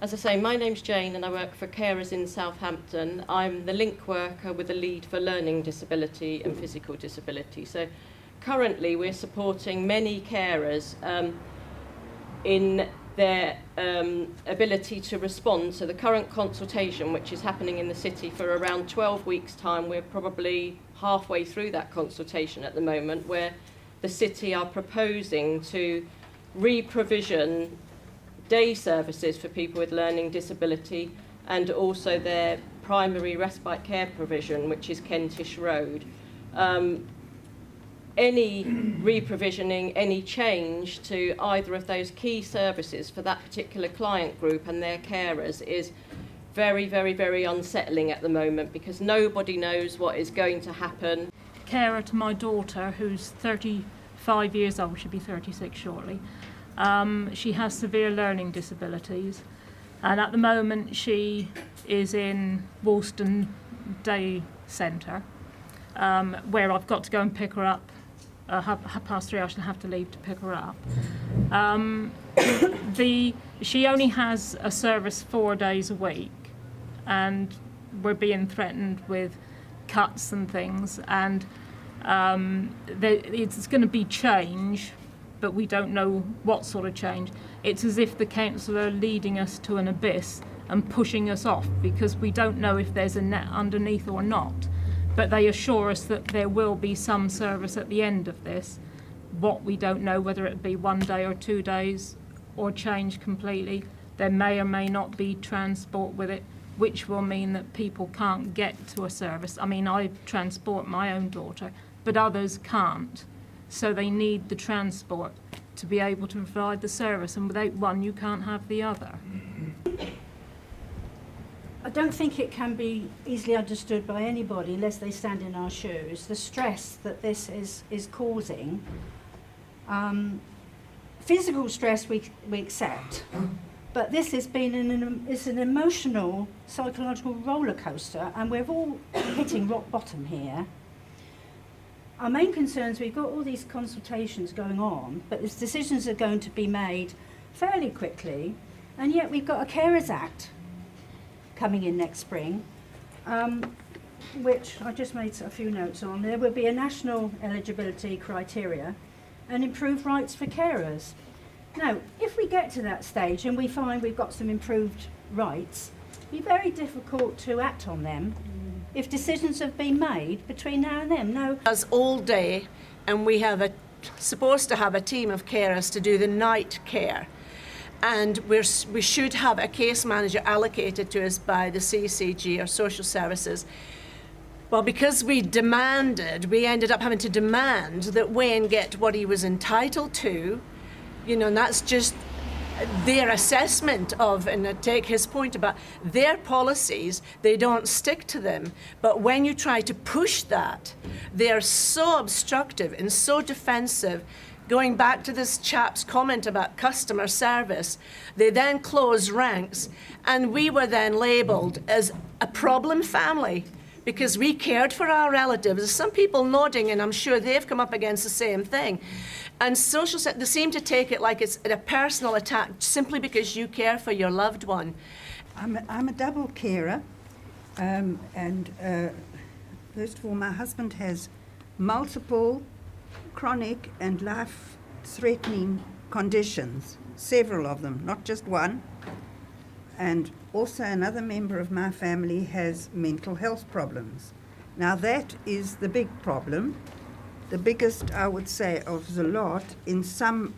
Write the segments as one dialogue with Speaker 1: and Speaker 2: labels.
Speaker 1: As I say, my name's Jane and I work for Carers in Southampton. I'm the link worker with a lead for learning disability and physical disability. So currently we're supporting many carers in their ability to respond. So the current consultation, which is happening in the city for around 12 weeks' time, we're probably halfway through that consultation at the moment, where the city are proposing to re-provision day services for people with learning disability and also their primary respite care provision, which is Kentish Road. Any re-provisioning, any change to either of those key services for that particular client group and their carers is very, very, very unsettling at the moment because nobody knows what is going to happen.
Speaker 2: Carer to my daughter, who's 35 years old, she'll be 36 shortly. She has severe learning disabilities, and at the moment she is in Woolston Day Centre, where I've got to go and pick her up. 3:30 I shall have to leave to pick her up. She only has a service 4 days a week, and we're being threatened with cuts and things, and it's going to be change, but we don't know what sort of change. It's as if the council are leading us to an abyss and pushing us off because we don't know if there's a net underneath or not. But they assure us that there will be some service at the end of this. What we don't know, whether it be 1 day or 2 days or change completely. There may or may not be transport with it, which will mean that people can't get to a service. I mean, I transport my own daughter, but others can't. So they need the transport to be able to provide the service, and without one, you can't have the other.
Speaker 3: I don't think it can be easily understood by anybody unless they stand in our shoes, the stress that this is causing. Physical stress we accept, but this has been it's an emotional, psychological roller coaster, and we're all hitting rock bottom here. Our main concerns, we've got all these consultations going on, but these decisions are going to be made fairly quickly, and yet we've got a Carers Act coming in next spring, which I just made a few notes on. There will be a national eligibility criteria and improved rights for carers. Now, if we get to that stage and we find we've got some improved rights, it'll be very difficult to act on them if decisions have been made between now and then. No.
Speaker 4: As all day, and we have supposed to have a team of carers to do the night care. And we should have a case manager allocated to us by the CCG or social services. Well, because we ended up having to demand that Wayne get what he was entitled to, and that's just their assessment of, and I take his point about their policies, they don't stick to them. But when you try to push that, they're so obstructive and so defensive. Going back to this chap's comment about customer service, they then closed ranks, and we were then labelled as a problem family because we cared for our relatives. There's some people nodding, and I'm sure they've come up against the same thing. And they seem to take it like it's a personal attack simply because you care for your loved one.
Speaker 5: I'm a double carer, and first of all, my husband has multiple chronic and life-threatening conditions, several of them, not just one. And also another member of my family has mental health problems. Now that is the big problem, the biggest, I would say, of the lot in some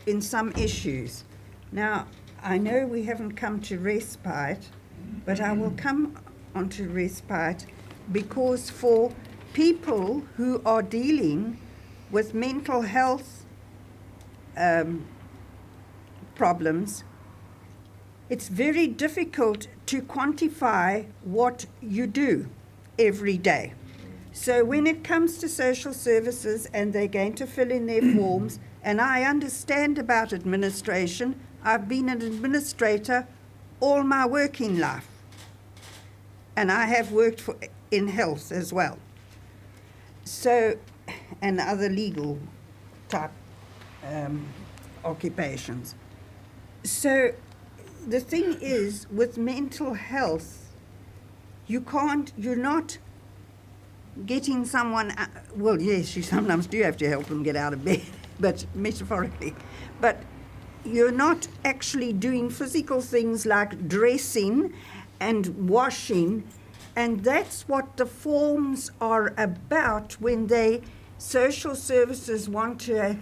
Speaker 5: issues. Now, I know we haven't come to respite, but I will come onto respite because for people who are dealing with mental health problems, it's very difficult to quantify what you do every day. So when it comes to social services and they're going to fill in their forms, and I understand about administration, I've been an administrator all my working life, and I have worked in health as well. So, and other legal type occupations. So the thing is, with mental health, you're not getting someone, well, yes, you sometimes do have to help them get out of bed, but metaphorically. But you're not actually doing physical things like dressing and washing, and that's what the forms are about when social services want to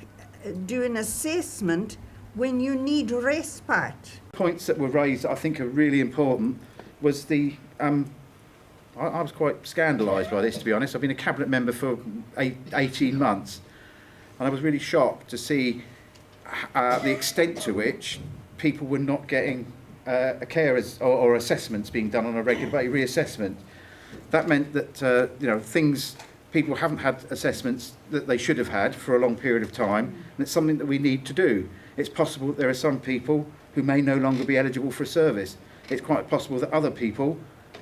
Speaker 5: do an assessment when you need respite.
Speaker 6: Points that were raised that I think are really important was I was quite scandalised by this, to be honest. I've been a cabinet member for 18 months, and I was really shocked to see the extent to which people were not getting carers or assessments being done on a regular basis, reassessment. That meant that people haven't had assessments that they should have had for a long period of time, and it's something that we need to do. It's possible that there are some people who may no longer be eligible for a service. It's quite possible that other people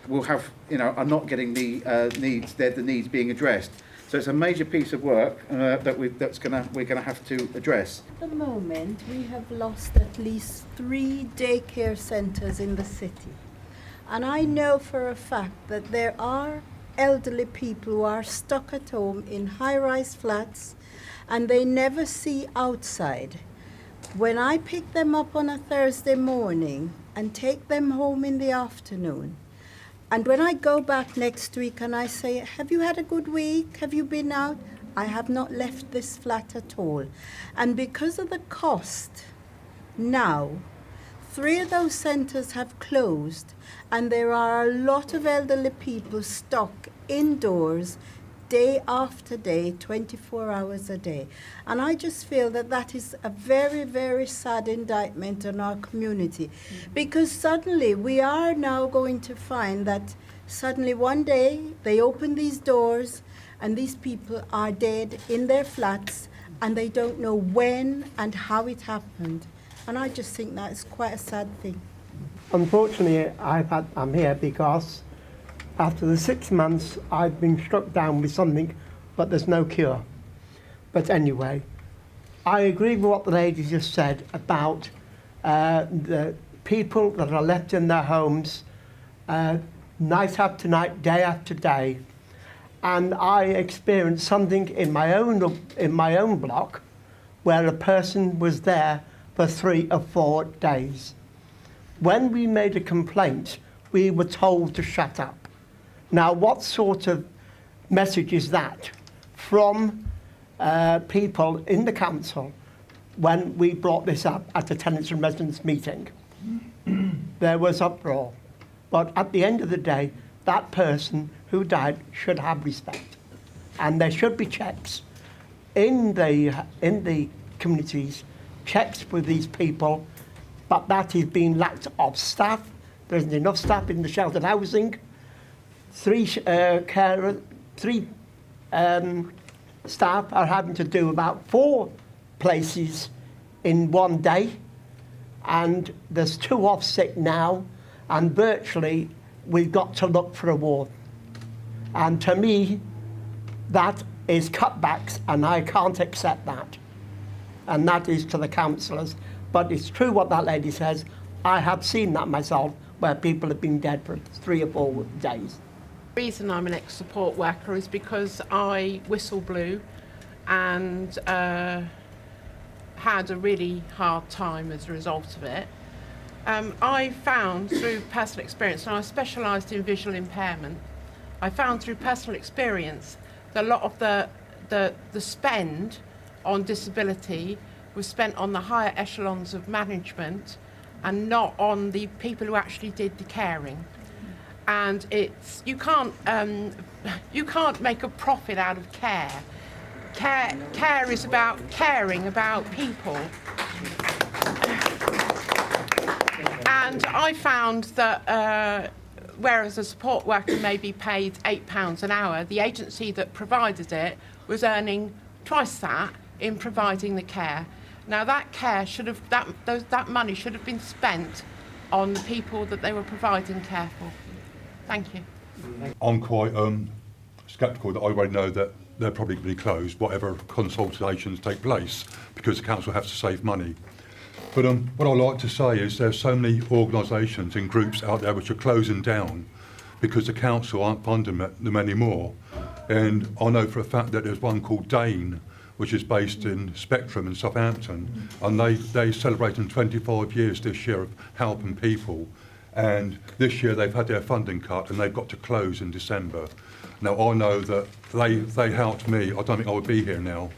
Speaker 6: will have, are not getting the needs being addressed. So it's a major piece of work that we're going to have to address.
Speaker 7: At the moment, we have lost at least 3 daycare centres in the city. And I know for a fact that there are elderly people who are stuck at home in high-rise flats and they never see outside. When I pick them up on a Thursday morning and take them home in the afternoon, and when I go back next week and I say, have you had a good week? Have you been out? I have not left this flat at all. And because of the cost, now, 3 of those centres have closed, and there are a lot of elderly people stuck indoors day after day, 24 hours a day. And I just feel that that is a very, very sad indictment on our community. Because suddenly we are now going to find that suddenly one day they open these doors and these people are dead in their flats and they don't know when and how it happened. And I just think that is quite a sad thing.
Speaker 8: Unfortunately, I'm here because after the 6 months, I've been struck down with something, but there's no cure. But anyway, I agree with what the lady just said about the people that are left in their homes night after night, day after day. And I experienced something in my own block where a person was there for 3 or 4 days. When we made a complaint, we were told to shut up. Now, what sort of message is that from people in the council when we brought this up at the tenants and residents meeting? There was uproar. But at the end of the day, that person who died should have respect. And there should be checks in the communities, checks with these people, but that is being lacked of staff. There isn't enough staff in the sheltered housing. 3 staff are having to do about 4 places in one day, and there's 2 off sick now, and virtually we've got to look for a ward. And to me, that is cutbacks, and I can't accept that. And that is to the councillors. But it's true what that lady says. I have seen that myself, where people have been dead for 3 or 4 days.
Speaker 9: The reason I'm an ex-support worker is because I whistle blew and had a really hard time as a result of it. I found through personal experience, and I specialised in visual impairment, I found through personal experience that a lot of the spend on disability was spent on the higher echelons of management and not on the people who actually did the caring. And you can't make a profit out of care. Care is about caring about people. And I found that whereas a support worker may be paid £8 an hour, the agency that provided it was earning twice that in providing the care. Now that care that money should have been spent on the people that they were providing care for. Thank you.
Speaker 10: I'm quite sceptical that I already know that they're probably going to be closed, whatever consultations take place, because the council has to save money. But what I like to say is there's so many organisations and groups out there which are closing down because the council aren't funding them anymore. And I know for a fact that there's one called Dane, which is based in Spectrum in Southampton, and they're celebrating 25 years this year of helping people. And this year they've had their funding cut and they've got to close in December. Now I know that they helped me. I don't think I would be here now.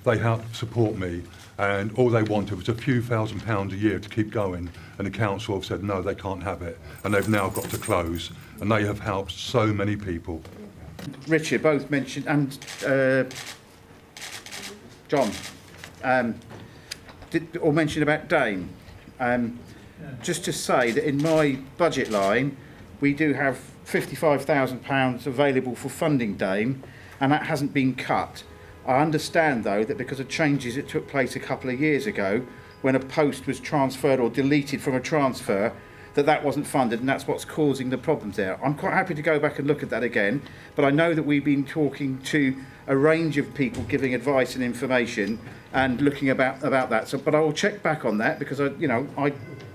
Speaker 10: They helped support me, and all they wanted was a few £1,000s a year to keep going, and the council have said no, they can't have it, and they've now got to close, and they have helped so many people.
Speaker 6: Richard both mentioned, and John all mentioned about Dane. Just to say that in my budget line, we do have £55,000 available for funding Dane, and that hasn't been cut. I understand, though, that because of changes that took place a couple of years ago, when a post was transferred or deleted from a transfer, that wasn't funded, and that's what's causing the problems there. I'm quite happy to go back and look at that again, but I know that we've been talking to a range of people giving advice and information and looking about that. So, but I will check back on that, because I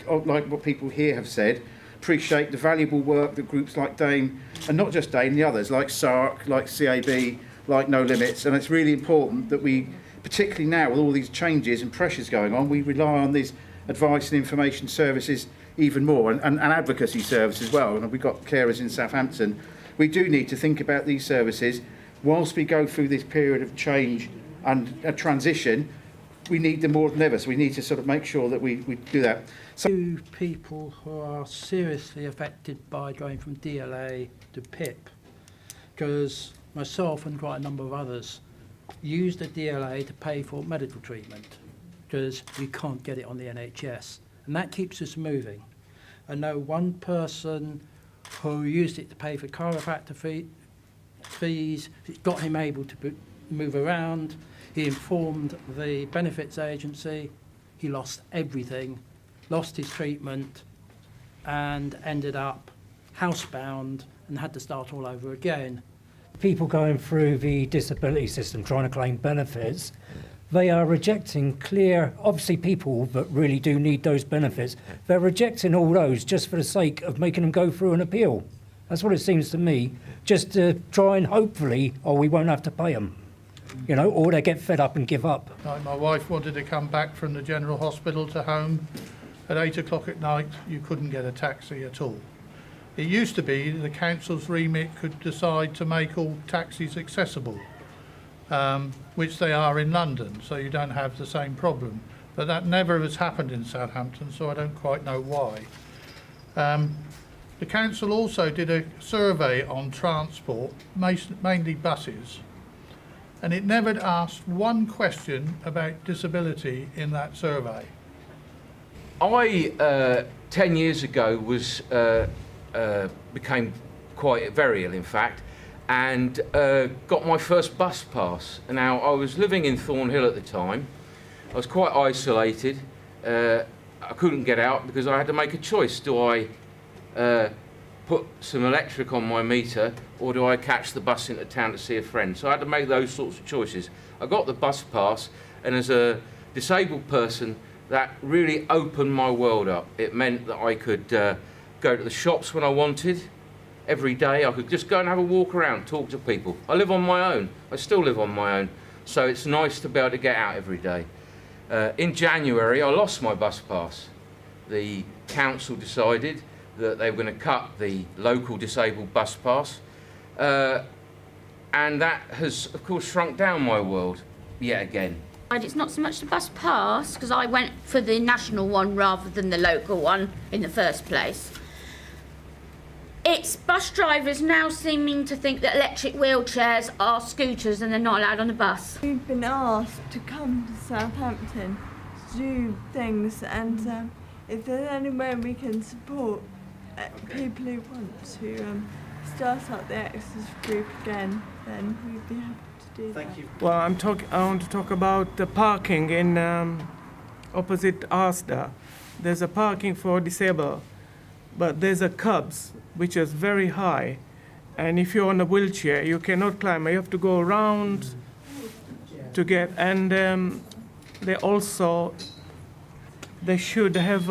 Speaker 6: like what people here have said, appreciate the valuable work that groups like Dane, and not just Dane, the others like SARC, like CAB, like No Limits, and it's really important that we, particularly now with all these changes and pressures going on, we rely on these advice and information services even more, and advocacy service as well. And we've got carers in Southampton. We do need to think about these services whilst we go through this period of change and a transition. We need them more than ever, so we need to sort of make sure that we do that.
Speaker 11: So people who are seriously affected by going from DLA to PIP, because myself and quite a number of others use the DLA to pay for medical treatment because we can't get it on the NHS, and that keeps us moving. I know one person who used it to pay for chiropractor fees. It got him able to move around. He informed the benefits agency. He lost everything, lost his treatment, and ended up housebound and had to start all over again.
Speaker 12: People going through the disability system trying to claim benefits, they are rejecting obviously people that really do need those benefits, they're rejecting all those just for the sake of making them go through an appeal. That's what it seems to me, just to try and hopefully, we won't have to pay them. Or they get fed up and give up.
Speaker 13: My wife wanted to come back from the general hospital to home. At 8 o'clock at night, you couldn't get a taxi at all. It used to be the council's remit could decide to make all taxis accessible, which they are in London, so you don't have the same problem. But that never has happened in Southampton, so I don't quite know why. The council also did a survey on transport, mainly buses, and it never asked one question about disability in that survey.
Speaker 14: I, 10 years ago, became very ill, in fact, and got my first bus pass. Now, I was living in Thornhill at the time. I was quite isolated. I couldn't get out because I had to make a choice. Do I put some electric on my meter, or do I catch the bus into town to see a friend? So I had to make those sorts of choices. I got the bus pass, and as a disabled person, that really opened my world up. It meant that I could go to the shops when I wanted. Every day I could just go and have a walk around, talk to people. I live on my own. I still live on my own. So it's nice to be able to get out every day. In January, I lost my bus pass. The council decided that they were going to cut the local disabled bus pass. And that has, of course, shrunk down my world yet again.
Speaker 15: It's not so much the bus pass, because I went for the national one rather than the local one in the first place. It's bus drivers now seeming to think that electric wheelchairs are scooters and they're not allowed on the bus.
Speaker 16: We've been asked to come to Southampton to do things, and if there's any way we can support people who want to start up the access group again, then we'd be happy to do that. Thank you.
Speaker 17: Well, I want to talk about the parking in opposite Asda. There's a parking for disabled, but there's a curbs which is very high, and if you're on a wheelchair, you cannot climb. You have to go around to get. And they also they should have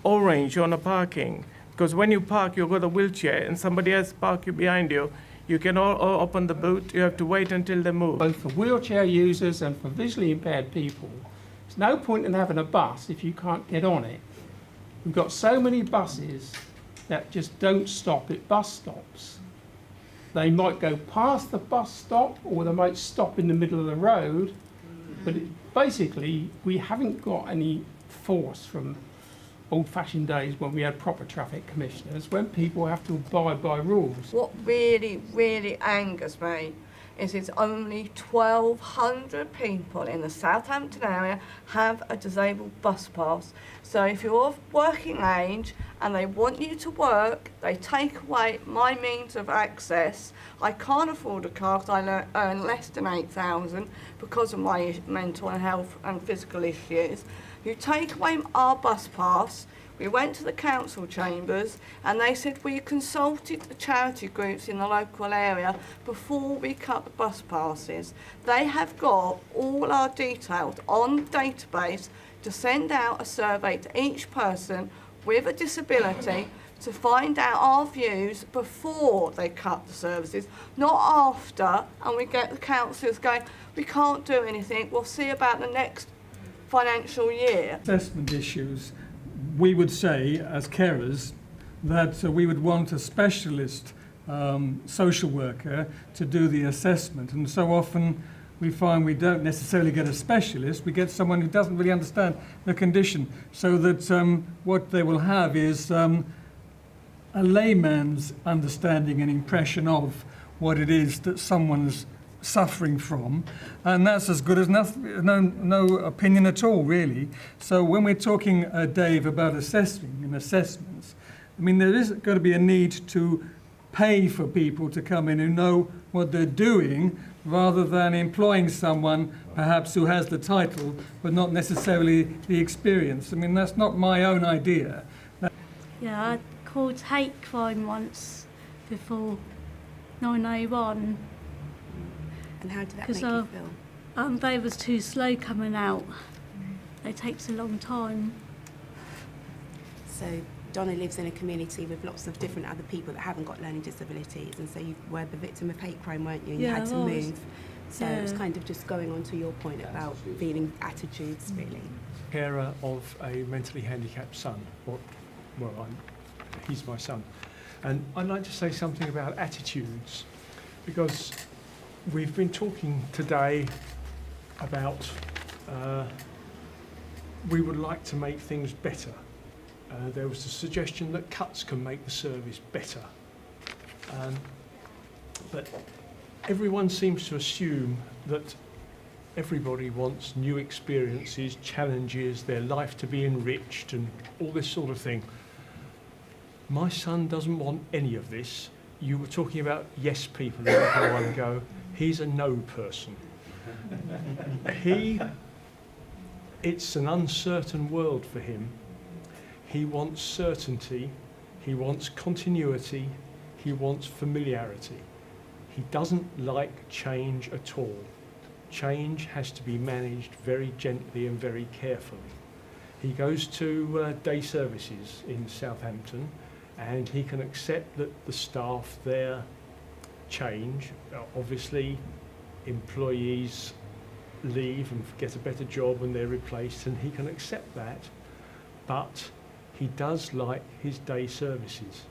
Speaker 17: orange on a parking. Because when you park, you've got a wheelchair and somebody else park you behind you. You can all open the boot. You have to wait until they move.
Speaker 18: Both for wheelchair users and for visually impaired people, there's no point in having a bus if you can't get on it. We've got so many buses that just don't stop at bus stops. They might go past the bus stop or they might stop in the middle of the road, but basically we haven't got any force from old-fashioned days when we had proper traffic commissioners, when people have to abide by rules.
Speaker 19: What really, really angers me is it's only 1,200 people in the Southampton area have a disabled bus pass. So if you're of working age and they want you to work, they take away my means of access. I can't afford a car because I earn less than 8,000 because of my mental health and physical issues. You take away our bus pass. We went to the council chambers and they said we consulted the charity groups in the local area before we cut the bus passes. They have got all our details on the database to send out a survey to each person with a disability to find out our views before they cut the services, not after, and we get the councillors going, we can't do anything, we'll see about the next financial year.
Speaker 18: Assessment issues, we would say as carers that we would want a specialist social worker to do the assessment, and so often we find we don't necessarily get a specialist, we get someone who doesn't really understand the condition, so that what they will have is a layman's understanding and impression of what it is that someone's suffering from, and that's as good as no opinion at all, really. So when we're talking, Dave, about assessing and assessments, I mean, there is going to be a need to pay for people to come in who know what they're doing, rather than employing someone perhaps who has the title but not necessarily the experience. I mean, that's not my own idea.
Speaker 20: Yeah, I called hate crime once before 901.
Speaker 21: And how did that make you feel?
Speaker 20: They was too slow coming out. It takes a long time.
Speaker 21: So Donna lives in a community with lots of different other people that haven't got learning disabilities, and so you were the victim of hate crime, weren't you? And you had to move. So it was kind of just going on to your point about feeling attitudes, really.
Speaker 22: Carer of a mentally handicapped son, he's my son. And I'd like to say something about attitudes, because we've been talking today about we would like to make things better. There was a suggestion that cuts can make the service better. But everyone seems to assume that everybody wants new experiences, challenges, their life to be enriched and all this sort of thing. My son doesn't want any of this. You were talking about yes people a little while ago. He's a no person. It's an uncertain world for him. He wants certainty, he wants continuity, he wants familiarity. He doesn't like change at all. Change has to be managed very gently and very carefully. He goes to day services in Southampton, and he can accept that the staff there change. Obviously, employees leave and get a better job and they're replaced, and he can accept that, but he does like his day services.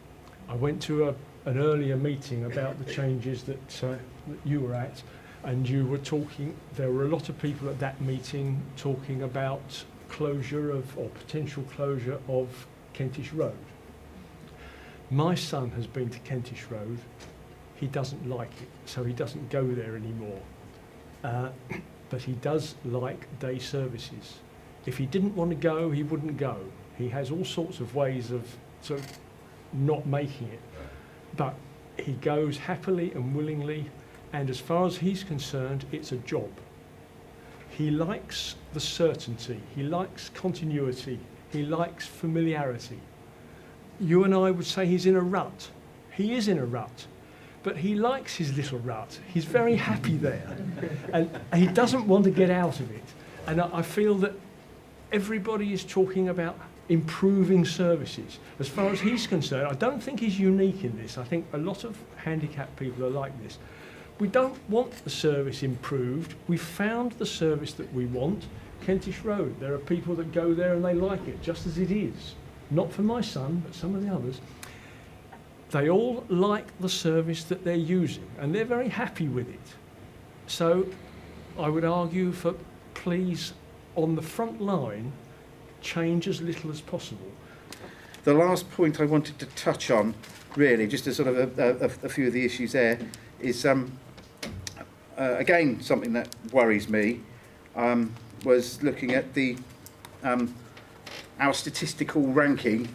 Speaker 22: I went to an earlier meeting about the changes that you were at, and you were talking, there were a lot of people at that meeting talking about closure of, or potential closure of, Kentish Road. My son has been to Kentish Road. He doesn't like it, so he doesn't go there anymore. But he does like day services. If he didn't want to go, he wouldn't go. He has all sorts of ways of sort of not making it. But he goes happily and willingly, and as far as he's concerned, it's a job. He likes the certainty, he likes continuity, he likes familiarity. You and I would say he's in a rut. He is in a rut, but he likes his little rut. He's very happy there, and he doesn't want to get out of it. And I feel that everybody is talking about improving services. As far as he's concerned, I don't think he's unique in this. I think a lot of handicapped people are like this. We don't want the service improved. We found the service that we want. Kentish Road, there are people that go there and they like it just as it is. Not for my son, but some of the others. They all like the service that they're using and they're very happy with it. So I would argue for, please, on the front line, change as little as possible.
Speaker 6: The last point I wanted to touch on, really, just as sort of a few of the issues there, is again something that worries me. Was looking at the our statistical ranking,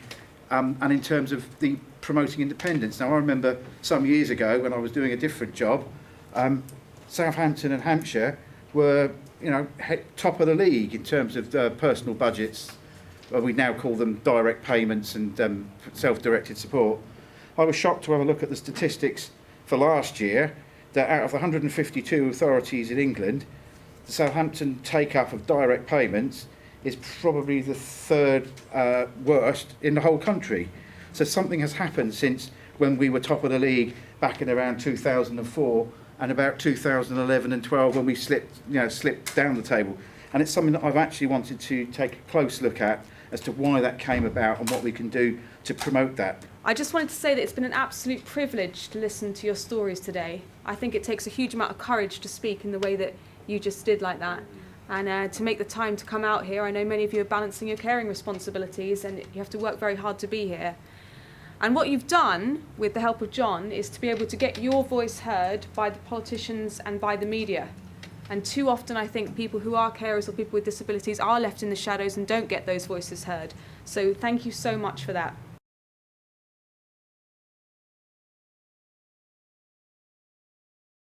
Speaker 6: and in terms of the promoting independence. Now, I remember some years ago when I was doing a different job, Southampton and Hampshire were, top of the league in terms of personal budgets. Well, we now call them direct payments and self-directed support. I was shocked to have a look at the statistics for last year, that out of the 152 authorities in England, the Southampton take-up of direct payments is probably the third worst in the whole country. So something has happened since when we were top of the league back in around 2004 and about 2011 and 12 when we slipped down the table. And it's something that I've actually wanted to take a close look at as to why that came about and what we can do to promote that.
Speaker 1: I just wanted to say that it's been an absolute privilege to listen to your stories today. I think it takes a huge amount of courage to speak in the way that you just did like that. And to make the time to come out here. I know many of you are balancing your caring responsibilities and you have to work very hard to be here. And what you've done, with the help of John, is to be able to get your voice heard by the politicians and by the media. And too often I think people who are carers or people with disabilities are left in the shadows and don't get those voices heard. So thank you so much for that.